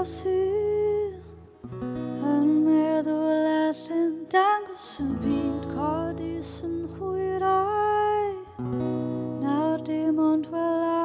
sin Han med og lassen dango subit Kordisen huirai Når det mont velas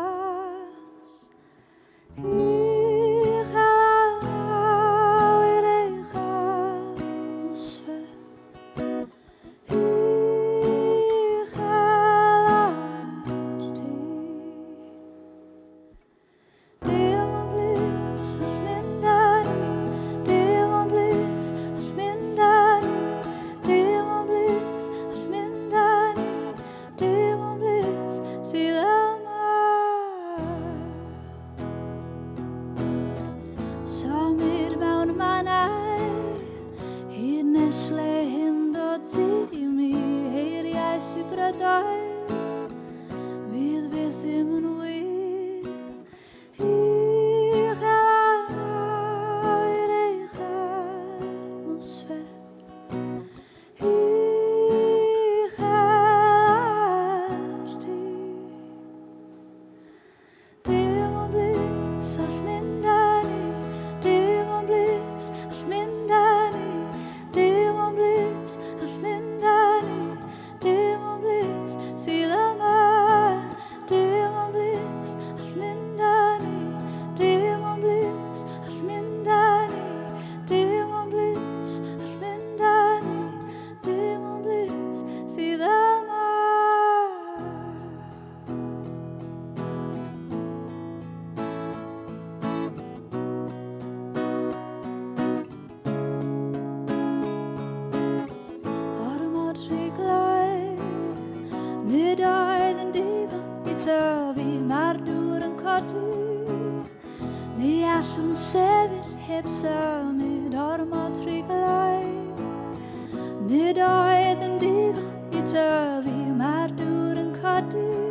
Nesle hinder til mig Her jeg sybrer dig Ved himmel ud Nedøyden diger I tør vi marduren kortu Ni som sevis hepsa Nedorma tryggelig Nedøyden diger I tør vi marduren kortu